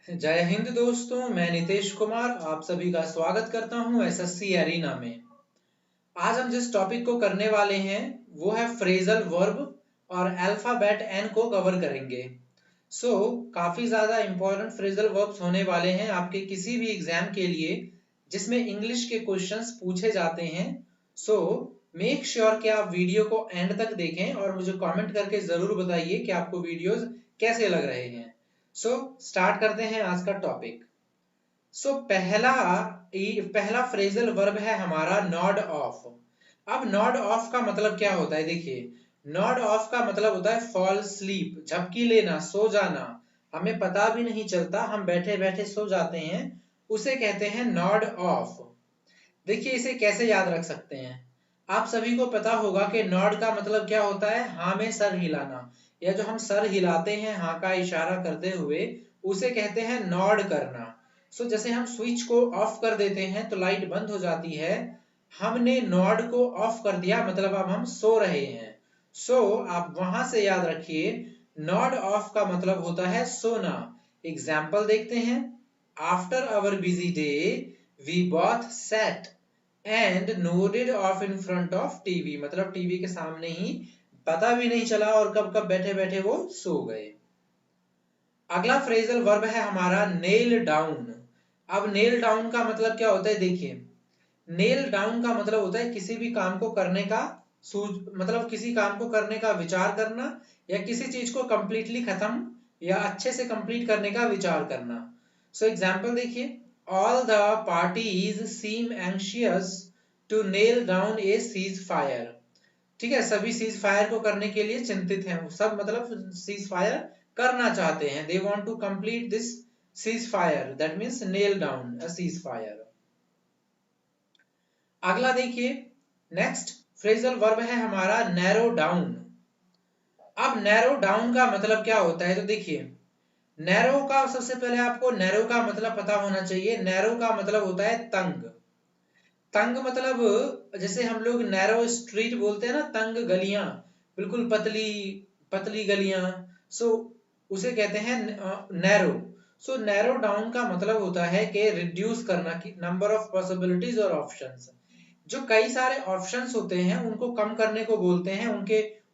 जय हिंद दोस्तों, मैं नितेश कुमार आप सभी का स्वागत करता हूं एसएससी एरिना में। आज हम जिस टॉपिक को करने वाले हैं वो है फ्रेजल वर्ब और अल्फाबेट एन को कवर करेंगे। काफी ज्यादा इंपॉर्टेंट फ्रेजल वर्ब्स होने वाले हैं आपके किसी भी एग्जाम के लिए जिसमें इंग्लिश के क्वेश्चंस पूछे जाते हैं। मेक श्योर कि आप वीडियो को एंड तक देखें और मुझे कमेंट करके जरूर बताइए कि आपको वीडियोस कैसे लग रहे हैं। स्टार्ट करते हैं आज का टॉपिक। पहला फ्रेजल वर्ब है हमारा नॉड ऑफ। अब नॉड ऑफ का मतलब क्या होता है, देखिए नॉड ऑफ का मतलब होता है फॉल स्लीप, झपकी लेना, सो जाना। हमें पता भी नहीं चलता, हम बैठे बैठे सो जाते हैं, उसे कहते हैं नॉड ऑफ। देखिए इसे कैसे याद रख सकते हैं। आप सभी को पता होगा कि नॉड का मतलब क्या होता है, हाँ में सर हिलाना, या जो हम सर हिलाते हैं हाँ का इशारा करते हुए उसे कहते हैं नॉड करना। जैसे हम स्विच को ऑफ कर देते हैं तो लाइट बंद हो जाती है, हमने नॉड को ऑफ कर दिया मतलब अब हम सो रहे हैं। आप वहां से याद रखिए, नॉड ऑफ का मतलब होता है सोना। एग्जाम्पल देखते हैं। After our busy day we both sat and nodded off in front of TV, मतलब टीवी के सामने ही, पता भी नहीं चला और कब कब बैठे बैठे वो सो गए। अगला फ्रेजल वर्ब है हमारा नेल डाउन। अब नेल डाउन का मतलब क्या होता है, देखिए नेल डाउन का मतलब होता है किसी भी काम को करने का मतलब किसी काम को करने का विचार करना, या किसी चीज को कंप्लीटली खत्म या अच्छे से कंप्लीट करने का विचार करना। एग्जाम्पल देखिए, all the parties seem anxious to nail down a ceasefire. ठीक है, सभी सीज फायर को करने के लिए चिंतित हैं सब, मतलब सीज फायर करना चाहते हैं, they want to complete this ceasefire, that means nail down a ceasefire. अगला देखिए, नेक्स्ट फ्रेजल वर्ब है हमारा नैरो डाउन। अब नैरो डाउन का मतलब क्या होता है, तो देखिए नैरो का सबसे पहले आपको नैरो का मतलब पता होना चाहिए। नैरो का मतलब होता है तंग। तंग मतलब जैसे हम लोग नैरो स्ट्रीट बोलते हैं ना, तंग गलियां, बिल्कुल पतली पतली गलियां। सो उसे कहते हैं नैरो। नैरो डाउन का मतलब होता है कि रिड्यूस करना, की नंबर ऑफ पॉसिबिलिटीज और ऑप्शंस। जो कई सारे ऑप्शंस होते हैं उनको कम करने को बोलते हैं,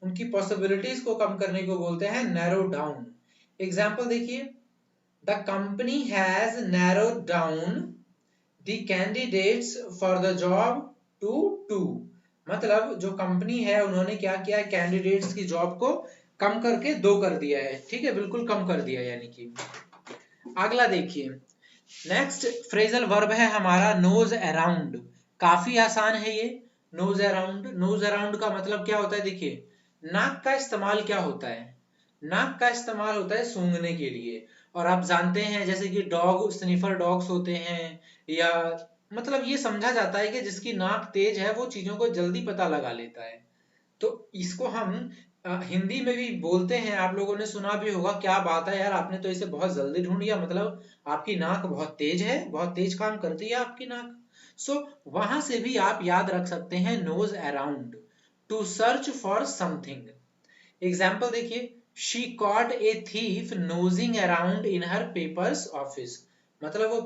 उनकी पॉसिबिलिटीज को कम करने को बोलते हैं नैरो डाउन। एग्जाम्पल देखिए, the company has narrowed down the candidates for the job to two. मतलब जो कंपनी है उन्होंने क्या किया है, कैंडिडेट्स की जॉब को कम करके 2 कर दिया है। ठीक है, बिल्कुल कम कर दिया यानी कि। अगला देखिए, नेक्स्ट फ्रेजल वर्ब है हमारा नोज अराउंड। काफी आसान है ये। नोज अराउंड, नोज अराउंड का मतलब क्या होता है, देखिए नाक का इस्तेमाल क्या होता है, नाक का इस्तेमाल होता है सूंघने के लिए। और आप जानते हैं जैसे कि डॉग स्निफर डॉग्स होते हैं, या मतलब ये समझा जाता है कि जिसकी नाक तेज है वो चीजों को जल्दी पता लगा लेता है। तो इसको हम हिंदी में भी बोलते हैं, आप लोगों ने सुना भी होगा, क्या बात है यार आपने तो इसे बहुत जल्दी ढूंढ लिया, मतलब आपकी नाक बहुत तेज है, बहुत तेज काम करती है आपकी नाक। वहां से भी आप याद रख सकते हैं nose around, to search for something. Example देखिए, she caught a thief nosing around in her papers office. मतलब वो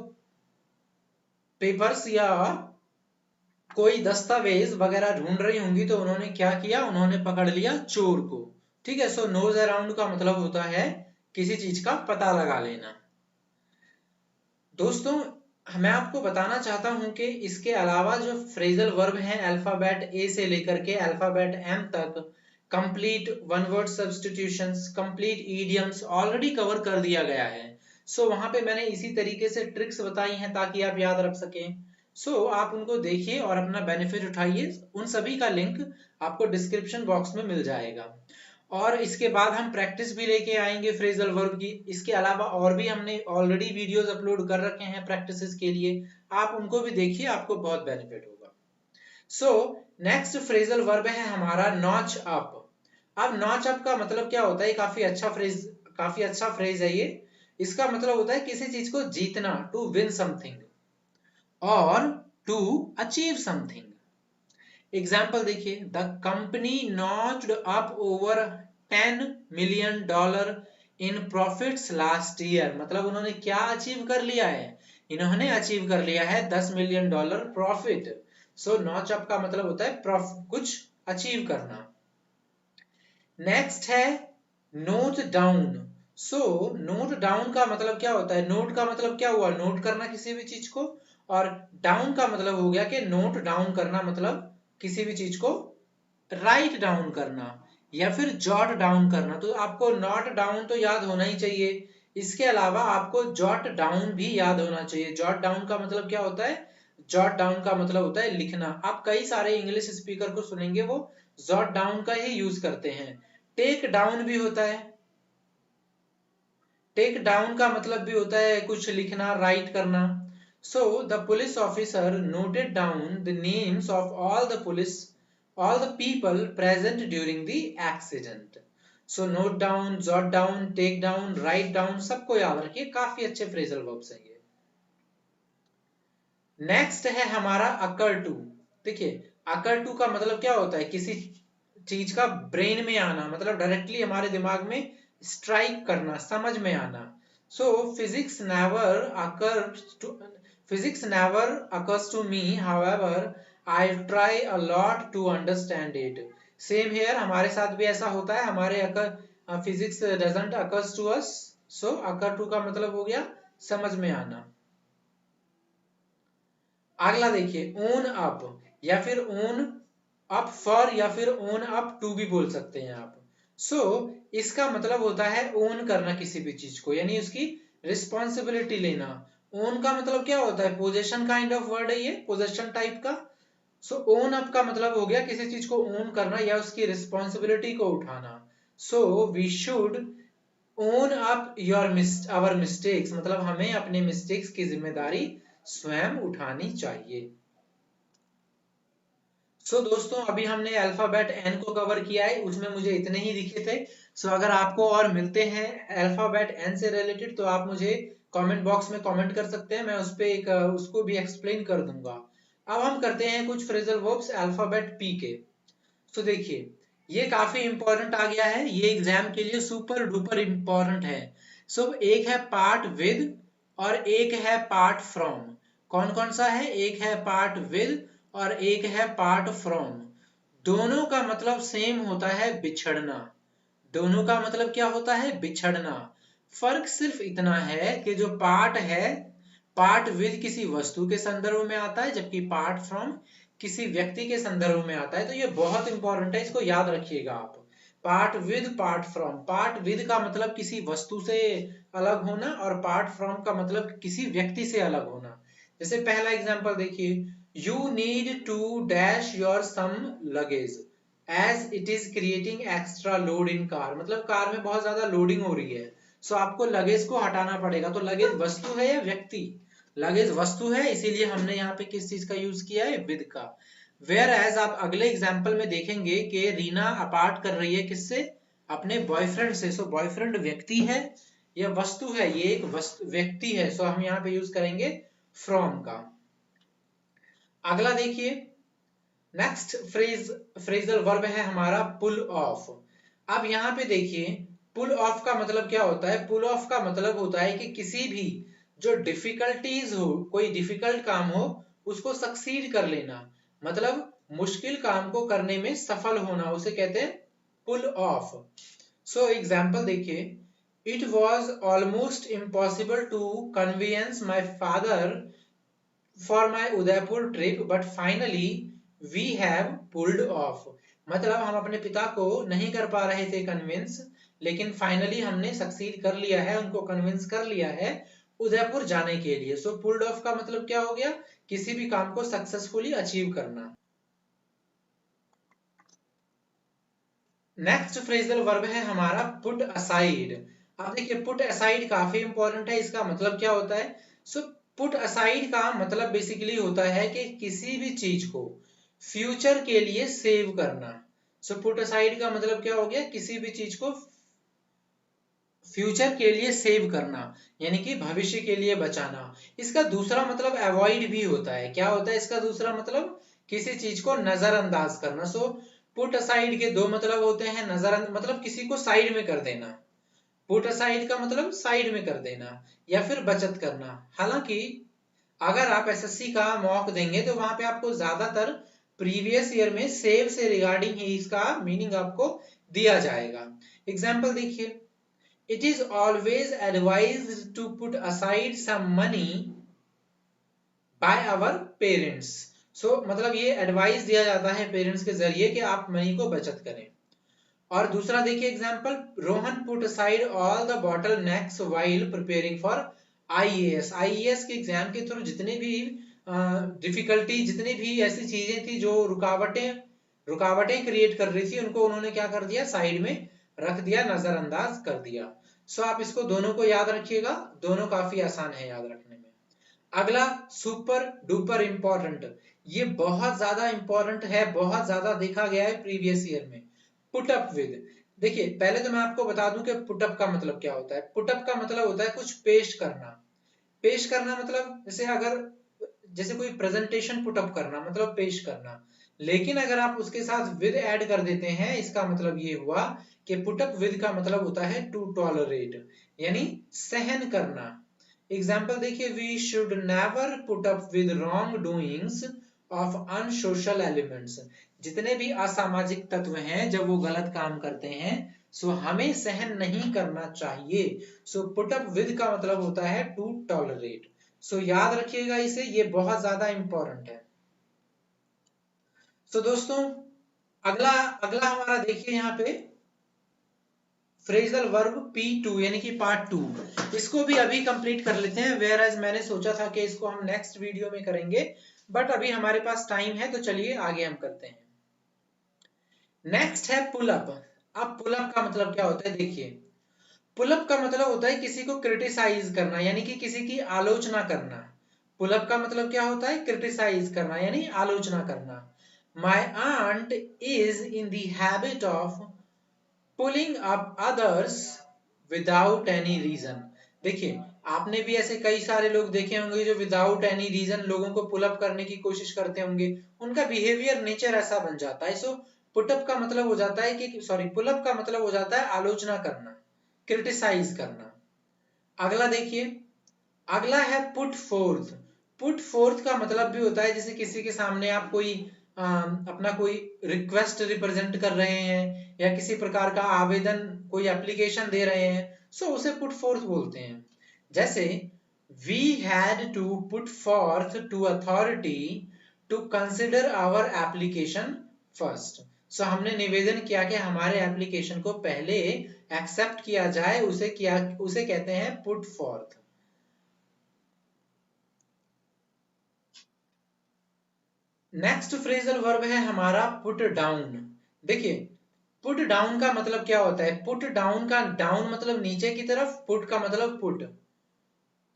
पेपर्स या कोई दस्तावेज वगैरह ढूंढ रही होंगी तो उन्होंने क्या किया, उन्होंने पकड़ लिया चोर को। ठीक है, नोज अराउंड का मतलब होता है किसी चीज का पता लगा लेना। दोस्तों मैं आपको बताना चाहता हूं कि इसके अलावा जो फ्रेजल वर्ब हैं अल्फाबेट ए से लेकर के अल्फाबेट एम तक, complete one word substitutions, complete idioms already cover कर दिया गया है। वहां पे मैंने इसी तरीके से ट्रिक्स बताई हैं ताकि आप याद रख सकें। आप उनको देखिए और अपना बेनिफिट उठाइए। उन सभी का लिंक आपको डिस्क्रिप्शन बॉक्स में मिल जाएगा। और इसके बाद हम प्रैक्टिस भी लेके आएंगे फ्रेजल वर्ब की। इसके अलावा और भी हमने ऑलरेडी वीडियोस अपलोड कर रखे हैं प्रैक्टिसेस के लिए, आप उनको भी देखिए, आपको बहुत बेनिफिट होगा। नेक्स्ट फ्रेजल वर्ब है हमारा नॉच अप। अब नॉच अप का मतलब क्या होता है, काफी अच्छा फ्रेज है ये। इसका मतलब होता है किसी चीज को जीतना, टू विन समथिंग और टू अचीव समथिंग। एग्जाम्पल देखिए, the company notched up over $10 million in profits last year, मतलब उन्होंने क्या अचीव कर लिया है, इन्होंने अचीव कर लिया है $10 मिलियन प्रॉफिट। सो नॉच अप का मतलब होता है कुछ अचीव करना। नेक्स्ट है note down. So note down का मतलब क्या होता है, नोट का मतलब क्या हुआ, नोट करना किसी भी चीज को, और डाउन का मतलब हो गया कि नोट डाउन करना, मतलब किसी भी चीज को राइट डाउन करना या फिर जॉट डाउन करना। तो आपको नोट डाउन तो याद होना ही चाहिए, इसके अलावा आपको जॉट डाउन भी याद होना चाहिए। जॉट डाउन का मतलब क्या होता है, जॉट डाउन का मतलब होता है लिखना। आप कई सारे इंग्लिश स्पीकर को सुनेंगे वो जॉट डाउन का ही यूज करते हैं। टेक डाउन भी होता है, टेक डाउन का मतलब भी होता है कुछ लिखना, राइट करना। So the police officer noted down the names of all the people present during the accident. So note down, jot down, take down, write down, सबको याद रखिए, काफी अच्छे फ्रेजल वर्ब्स हैं ये। नेक्स्ट है हमारा अकर टू। देखिए अकर टू का मतलब क्या होता है, किसी चीज का ब्रेन में आना, मतलब डायरेक्टली हमारे दिमाग में स्ट्राइक करना, समझ में आना। सो physics never occurs to me, however I try a lot to understand it. Same here, हमारे साथ भी ऐसा होता है, हमारे physics doesn't occurs to us. So occur to का मतलब हो गया समझ में आना। अगला देखिए ओन अप, या फिर ओन अप फॉर, या फिर ओन अप टू भी बोल सकते हैं आप। सो इसका मतलब होता है ओन करना किसी भी चीज को, यानी उसकी रिस्पॉन्सिबिलिटी लेना। ओन का मतलब क्या होता है, पोजेशन काइंड ऑफ वर्ड है ये, पोजेशन टाइप का। सो ओन अप का मतलब हो गया किसी चीज को ओन करना या उसकी रिस्पॉन्सिबिलिटी को उठाना। So we should own up our mistakes, मतलब हमें अपने मिस्टेक्स की जिम्मेदारी स्वयं उठानी चाहिए। सो दोस्तों अभी हमने अल्फाबेट एन को कवर किया है, उसमें मुझे इतने ही दिखे थे। सो अगर आपको और मिलते हैं अल्फाबेट एन से रिलेटेड तो आप मुझे कमेंट बॉक्स में कमेंट कर सकते हैं, मैं उस पे एक उसको भी एक्सप्लेन कर दूंगा। अब हम करते हैं कुछ फ्रेजल वर्ब्स अल्फाबेट पी के। तो देखिए ये काफी इंपॉर्टेंट आ गया है, ये एग्जाम के लिए सुपर डुपर इंपॉर्टेंट है। सो एक है पार्ट विद और एक है पार्ट फ्रॉम। कौन कौन सा है, एक है पार्ट विद और एक है पार्ट फ्रॉम। दोनों का मतलब सेम होता है बिछड़ना, दोनों का मतलब क्या होता है, बिछड़ना। फर्क सिर्फ इतना है कि जो पार्ट है, पार्ट विद किसी वस्तु के संदर्भ में आता है, जबकि पार्ट फ्रॉम किसी व्यक्ति के संदर्भ में आता है। तो ये बहुत इंपॉर्टेंट है, इसको याद रखिएगा आप। Part with, part from. Part with का मतलब किसी वस्तु से अलग होना और पार्ट फ्रॉम का मतलब किसी व्यक्ति से अलग होना। जैसे पहला एग्जांपल देखिए, you need to dash your some luggage as it is creating extra load in car, मतलब कार में बहुत ज्यादा लोडिंग हो रही है, सो आपको लगेज को हटाना पड़ेगा। तो लगेज वस्तु है या व्यक्ति, लगेज वस्तु है, इसीलिए हमने यहाँ पे किस चीज का यूज किया है, विद का। वेयर एज आप अगले एग्जाम्पल में देखेंगे कि रीना अपार्ट कर रही है किससे, अपने बॉयफ्रेंड से। सो बॉयफ्रेंड व्यक्ति है या वस्तु है, ये एक व्यक्ति है, सो हम यहाँ पे यूज करेंगे फ्रॉम का। अगला देखिए नेक्स्ट फ्रेजल वर्ब है हमारा पुल ऑफ। अब यहाँ पे देखिए पुल ऑफ का मतलब क्या होता है, पुल ऑफ का मतलब होता है कि किसी भी जो डिफिकल्टीज हो, कोई डिफिकल्ट काम हो उसको सक्सीड कर लेना, मतलब मुश्किल काम को करने में सफल होना, उसे कहते हैं पुल ऑफ। सो एग्जाम्पल देखिए, it was almost impossible to convince my father for my Udaipur trip but finally we have pulled off, मतलब हम अपने पिता को नहीं कर पा रहे थे कन्विंस, लेकिन फाइनली हमने सक्सीड कर लिया है, उनको कन्विंस कर लिया है उदयपुर जाने के लिए। सो पुल्ड ऑफ का मतलब क्या हो गया, किसी भी काम को सक्सेसफुली अचीव करना। नेक्स्ट फ्रेजल वर्ब है हमारा पुट असाइड। अब देखिए पुट असाइड काफी इंपॉर्टेंट है, इसका मतलब क्या होता है। सो पुट असाइड का मतलब बेसिकली होता है कि किसी भी चीज को फ्यूचर के लिए सेव करना। सो पुट असाइड का मतलब क्या हो गया, किसी भी चीज को फ्यूचर के लिए सेव करना, यानी कि भविष्य के लिए बचाना। इसका दूसरा मतलब अवॉइड भी होता है, क्या होता है इसका दूसरा मतलब, किसी चीज को नजरअंदाज करना। सो पुट असाइड के दो मतलब होते हैं, मतलब किसी को साइड में कर देना, पुट असाइड का मतलब साइड में कर देना या फिर बचत करना। हालांकि अगर आप एसएससी का मॉक देंगे तो वहां पे आपको ज्यादातर प्रीवियस ईयर में सेव से रिगार्डिंग ही इसका मीनिंग आपको दिया जाएगा। एग्जाम्पल देखिए, it is always advised to put aside some money by our parents. So मतलब ये एडवाइस दिया जाता है पेरेंट्स के जरिए कि आप मनी को बचत करें। और दूसरा देखिए example, Rohan put aside all the bottle next while preparing for IAS. IAS के एग्जाम के थ्रू जितने भी डिफिकल्टी, जितनी भी ऐसी चीजें थी जो रुकावटें क्रिएट कर रही थी, उनको उन्होंने क्या कर दिया, साइड में रख दिया, नजरअंदाज कर दिया। सो आप इसको दोनों को याद रखिएगा, दोनों काफी आसान है याद रखने में। अगला सुपर डुपर इंपॉर्टेंट, ये बहुत ज्यादा इंपॉर्टेंट है, बहुत ज्यादा देखा गया है प्रीवियस ईयर में। पुटअप विद, देखिए पहले तो मैं आपको बता दूं कि पुटअप का मतलब क्या होता है। पुटअप का मतलब होता है कुछ पेश करना। पेश करना मतलब जैसे कोई प्रेजेंटेशन पुटअप करना मतलब पेश करना। लेकिन अगर आप उसके साथ विद ऐड कर देते हैं, इसका मतलब ये हुआ कि पुटअप विद का मतलब होता है टू टॉलरेट, यानी सहन करना। एग्जाम्पल देखिए, we should never put up with wrong doings of unsocial elements. जितने भी असामाजिक तत्व हैं जब वो गलत काम करते हैं, सो हमें सहन नहीं करना चाहिए। सो पुट अप विद का मतलब होता है टू टॉलरेट। सो याद रखिएगा इसे, ये बहुत ज्यादा इंपॉर्टेंट है। सो दोस्तों अगला अगला हमारा देखिए यहाँ पे फ्रेजल वर्ब P2 यानी कि पार्ट 2, इसको भी अभी कंप्लीट कर लेते हैं। वेयर एज मैंने सोचा था कि इसको हम नेक्स्ट वीडियो में करेंगे, बट अभी हमारे पास टाइम है तो चलिए आगे हम करते हैं। नेक्स्ट है पुल अप। अब पुल अप का मतलब क्या होता है, देखिए पुल अप का मतलब होता है किसी को क्रिटिसाइज करना, यानी कि किसी की आलोचना करना। पुल अप का मतलब क्या होता है, क्रिटिसाइज करना यानी आलोचना करना। My aunt is in the habit of pulling up others without any reason. देखिए आपने भी ऐसे कई सारे लोग देखे होंगे जो विदाउट एनी रीजन लोगों को पुल अप करने की कोशिश करते होंगे, उनका बिहेवियर नेचर ऐसा बन जाता है। सो पुटअप का मतलब हो जाता है कि पुल अप का मतलब हो जाता है आलोचना करना, क्रिटिसाइज करना। अगला देखिए, अगला है पुट फोर्थ। पुट फोर्थ का मतलब भी होता है जैसे किसी के सामने आप कोई अपना कोई रिक्वेस्ट रिप्रेजेंट कर रहे हैं या किसी प्रकार का आवेदन, कोई एप्लीकेशन दे रहे हैं, सो उसे पुट फोर्थ बोलते हैं। जैसे we had to put forth to authority to consider our application first. So हमने निवेदन किया कि हमारे एप्लीकेशन को पहले एक्सेप्ट किया जाए, उसे कहते हैं put fourth. Next phrasal verb है हमारा पुट डाउन। देखिए पुट डाउन का मतलब क्या होता है, पुट डाउन का डाउन मतलब नीचे की तरफ, पुट का मतलब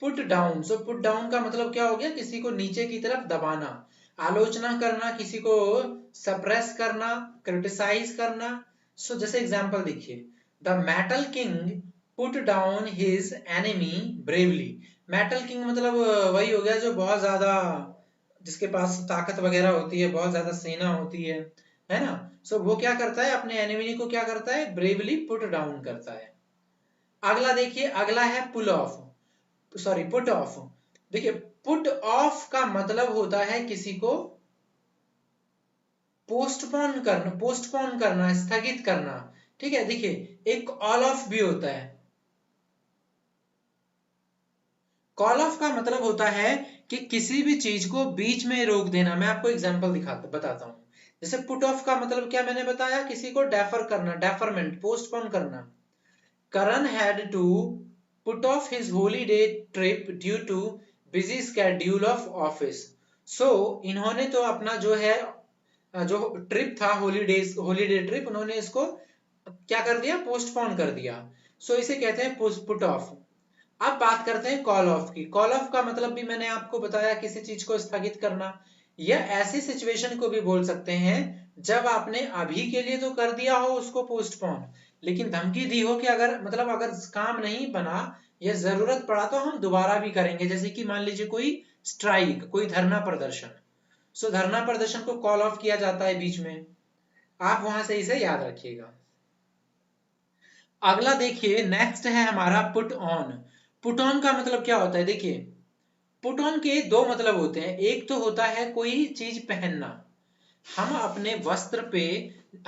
put down. So put down का मतलब क्या हो गया, किसी को नीचे की तरफ दबाना, आलोचना करना, किसी को सप्रेस करना, क्रिटिसाइज करना। सो जैसे एग्जांपल देखिए, the metal king put down his enemy bravely. Metal king मतलब वही हो गया जो बहुत ज्यादा, जिसके पास ताकत वगैरह होती है, बहुत ज्यादा सेना होती है ना। सो वो क्या करता है, अपने एनिमी को क्या करता है, ब्रेवली पुट डाउन करता है। अगला देखिए, अगला है पुल ऑफ, पुट ऑफ। देखिए पुट ऑफ का मतलब होता है किसी को पोस्टपोन करना, स्थगित करना। ठीक है, देखिए एक ऑल ऑफ भी होता है। कॉल ऑफ का मतलब होता है कि किसी भी चीज को बीच में रोक देना। मैं आपको एग्जांपल बताता हूं। जैसे पुट ऑफ का मतलब क्या मैंने बताया, किसी को डेफर करना, डेफरमेंट, पोस्टपोन करना। Karan had to put off his holiday trip due to busy schedule of office. So इन्होंने तो अपना जो ट्रिप था, हॉलीडे ट्रिप, उन्होंने इसको क्या कर दिया, पोस्टपोन कर दिया। सो इसे कहते हैं पुट ऑफ। अब बात करते हैं कॉल ऑफ की। कॉल ऑफ का मतलब भी मैंने आपको बताया, किसी चीज को स्थगित करना, या ऐसी सिचुएशन को भी बोल सकते हैं जब आपने अभी के लिए तो कर दिया हो उसको पोस्टपोन, लेकिन धमकी दी हो कि अगर काम नहीं बना या जरूरत पड़ा तो हम दोबारा भी करेंगे। जैसे कि मान लीजिए कोई स्ट्राइक, कोई धरना प्रदर्शन, सो धरना प्रदर्शन को कॉल ऑफ किया जाता है बीच में। आप वहां से इसे याद रखिएगा। अगला देखिए नेक्स्ट है हमारा पुट ऑन। पुट ऑन का मतलब क्या होता है, देखिए पुट ऑन के दो मतलब होते हैं। एक तो होता है कोई चीज पहनना, हम अपने वस्त्र पे,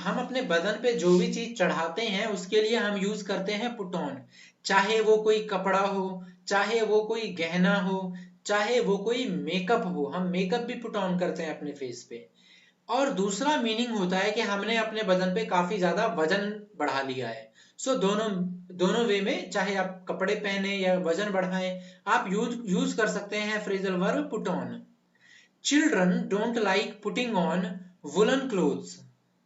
हम अपने बदन पे जो भी चीज चढ़ाते हैं उसके लिए हम यूज करते हैं पुट ऑन। चाहे वो कोई कपड़ा हो, चाहे वो कोई गहना हो, चाहे वो कोई मेकअप हो, हम मेकअप भी पुट ऑन करते हैं अपने फेस पे। और दूसरा मीनिंग होता है कि हमने अपने बदन पे काफी ज्यादा वजन बढ़ा लिया है। सो दोनों दोनों वे में, चाहे आप कपड़े पहने या वजन बढ़ाएं, आप यूज यूज कर सकते हैं phrasal verb put on. Children don't like putting on woollen clothes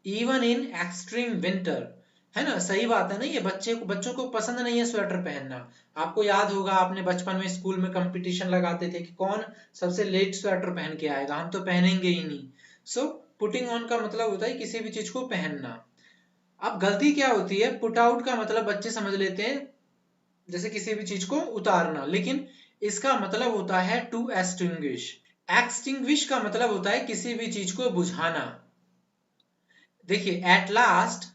even in extreme winter. है ना, सही बात है ना, ये बच्चों को पसंद नहीं है स्वेटर पहनना। आपको याद होगा आपने बचपन में स्कूल में कंपटीशन लगाते थे कि कौन सबसे लेट स्वेटर पहन के आएगा, हम तो पहनेंगे ही नहीं। सो पुटिंग ऑन का मतलब होता है किसी भी चीज को पहनना। अब गलती क्या होती है, पुट आउट का मतलब बच्चे समझ लेते हैं जैसे किसी भी चीज को उतारना, लेकिन इसका मतलब होता है टू एक्सटिंग्विश। एक्सटिंग्विश का मतलब होता है किसी भी चीज को बुझाना। देखिए at last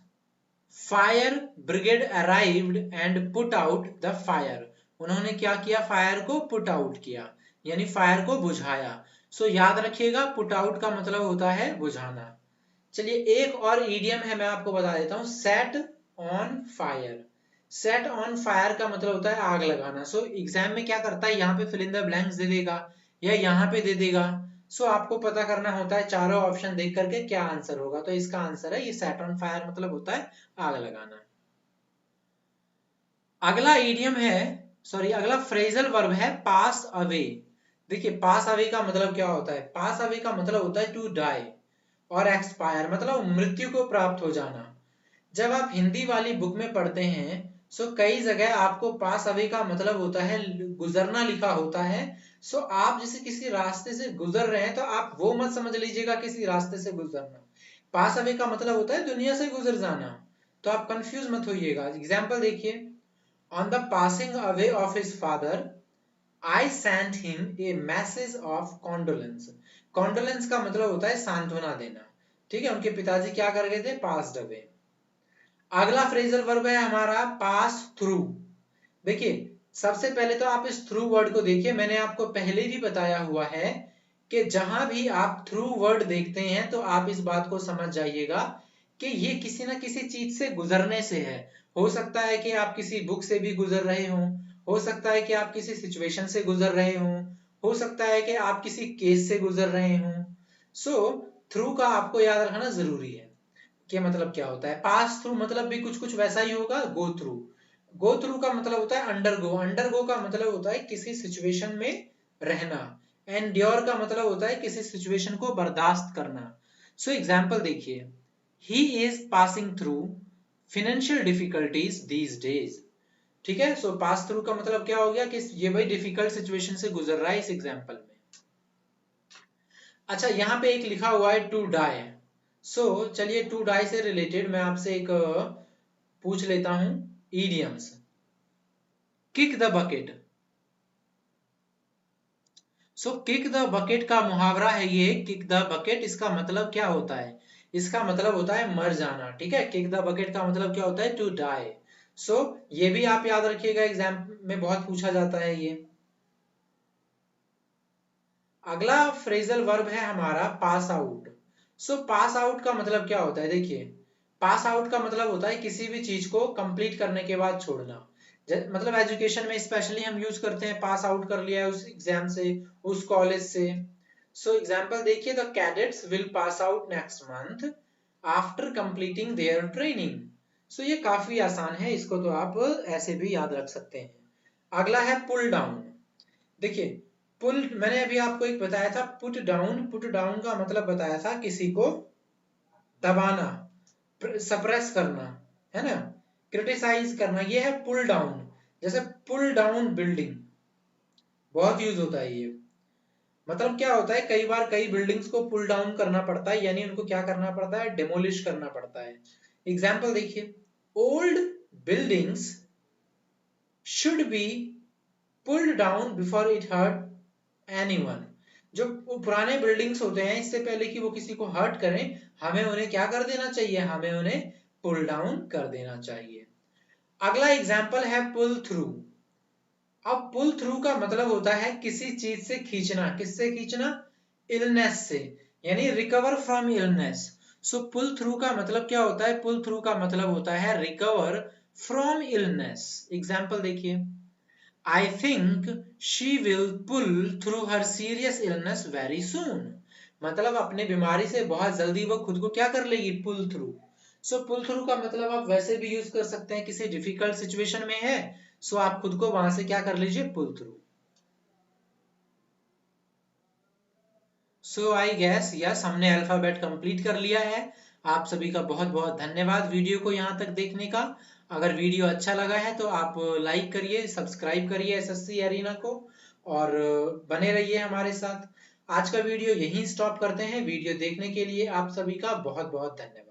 fire brigade arrived and put out the fire. उन्होंने क्या किया, फायर को पुट आउट किया, यानी फायर को बुझाया। सो याद रखिएगा पुट आउट का मतलब होता है बुझाना। चलिए एक और इडियम है, मैं आपको बता देता हूँ, set on fire. Set on fire का मतलब होता है आग लगाना। सो एग्जाम में क्या करता है, यहाँ पे फिल इन द ब्लैंक्स दे देगा या यहाँ पे दे देगा। सो आपको पता करना होता है चारों ऑप्शन देख करके क्या आंसर होगा। तो इसका आंसर है ये, सेट ऑन फायर मतलब होता है आग लगाना। अगला इडियम है, सॉरी अगला फ्रेजल वर्ब है पास अवे। देखिए पास अवे का मतलब क्या होता है, पास अवे का मतलब होता है टू डाई और एक्सपायर, मतलब मृत्यु को प्राप्त हो जाना। जब आप हिंदी वाली बुक में पढ़ते हैं सो कई जगह आपको पास अवे का मतलब होता है गुजरना लिखा होता है। सो आप जैसे किसी रास्ते से गुजर रहे हैं तो आप वो मत समझ लीजिएगा किसी रास्ते से गुजरना। पास अवे का मतलब होता है दुनिया से गुजर जाना। तो आप कंफ्यूज मत होइएगा। एग्जाम्पल देखिए, on the passing away of his father I sent him a message of condolence. Condolence का मतलब होता है सांत्वना देना। ठीक है, उनके पिताजी क्या कर गए थे, पास्ड अवे। अगला फ्रेजल वर्ब है हमारा पास थ्रू। देखिए सबसे पहले तो आप इस थ्रू वर्ड को देखिए, मैंने आपको पहले भी बताया हुआ है कि जहां भी आप थ्रू वर्ड देखते हैं तो आप इस बात को समझ जाइएगा कि ये किसी ना किसी चीज से गुजरने से है। हो सकता है कि आप किसी बुक से भी गुजर रहे हो सकता है कि आप किसी सिचुएशन से गुजर रहे हो सकता है कि आप किसी केस से गुजर रहे हो। सो थ्रू का आपको याद रखना जरूरी है कि मतलब क्या होता है। पास थ्रू मतलब भी कुछ कुछ वैसा ही होगा। गो थ्रू, गो थ्रू का मतलब होता है अंडरगो। अंडरगो का मतलब होता है किसी सिचुएशन में रहना। एंड्योर का मतलब होता है किसी सिचुएशन को बर्दाश्त करना। सो एग्जाम्पल देखिए, he is passing through financial difficulties these days. ठीक है, सो पास थ्रू का मतलब क्या हो गया कि ये भाई डिफिकल्ट सिचुएशन से गुजर रहा है इस एग्जाम्पल में। अच्छा यहाँ पे एक लिखा हुआ है टू डाई। सो चलिए टू डाई से रिलेटेड मैं आपसे एक पूछ लेता हूं idioms. Kick the bucket. So kick the bucket का मुहावरा है ये, किक द बकेट। इसका मतलब क्या होता है, इसका मतलब होता है मर जाना। ठीक है, किक द बकेट का मतलब क्या होता है, टू डाई। सो ये भी आप याद रखिएगा, एग्जाम में बहुत पूछा जाता है ये। अगला फ्रेजल वर्ब है हमारा पास आउट। सो पास आउट का मतलब क्या होता है, देखिए पास आउट का मतलब होता है किसी भी चीज को कंप्लीट करने के बाद छोड़ना। मतलब एजुकेशन में स्पेशली हम यूज करते हैं पास आउट कर लिया है उस एग्जाम से, उस कॉलेज से। सो एग्जांपल देखिए, the cadets will pass out next month after completing their training. So ये काफी आसान है, इसको तो आप ऐसे भी याद रख सकते हैं। अगला है पुल डाउन। देखिए पुल मैंने अभी आपको एक बताया था पुट डाउन। पुट डाउन का मतलब बताया था किसी को दबाना, सप्रेस करना, है ना, क्रिटिसाइज करना, ये है पुल डाउन। जैसे पुल डाउन बिल्डिंग बहुत यूज होता है ये। मतलब क्या होता है, कई बार कई बिल्डिंग्स को पुल डाउन करना पड़ता है, यानी उनको क्या करना पड़ता है, डेमोलिश करना पड़ता है। एग्जाम्पल देखिए, old buildings should be pulled down before it hurt anyone. जो पुराने बिल्डिंग्स होते हैं इससे पहले कि वो किसी को हर्ट करें, हमें उन्हें क्या कर देना चाहिए, हमें उन्हें पुल डाउन कर देना चाहिए। अगला एग्जाम्पल है पुल थ्रू। अब पुल थ्रू का मतलब होता है किसी चीज से खींचना। किससे खींचना? इलनेस से, यानी recover from illness. So pull through का मतलब क्या होता है? पुल थ्रू का मतलब होता है रिकवर फ्रॉम इलनेस। एग्जाम्पल देखिए, I think she will pull through her serious illness very soon। मतलब अपने बीमारी से बहुत जल्दी वो खुद को क्या कर लेगी? पुल थ्रू। सो पुल थ्रू का मतलब आप वैसे भी यूज कर सकते हैं, किसी डिफिकल्ट सिचुएशन में है, सो आप खुद को वहां से क्या कर लीजिए? Pull through. So I guess yes, हमने अल्फाबेट कंप्लीट कर लिया है। आप सभी का बहुत बहुत धन्यवाद वीडियो को यहाँ तक देखने का। अगर वीडियो अच्छा लगा है तो आप लाइक करिए, सब्सक्राइब करिए एसएससी एरिना को, और बने रहिए हमारे साथ। आज का वीडियो यहीं स्टॉप करते हैं। वीडियो देखने के लिए आप सभी का बहुत बहुत धन्यवाद।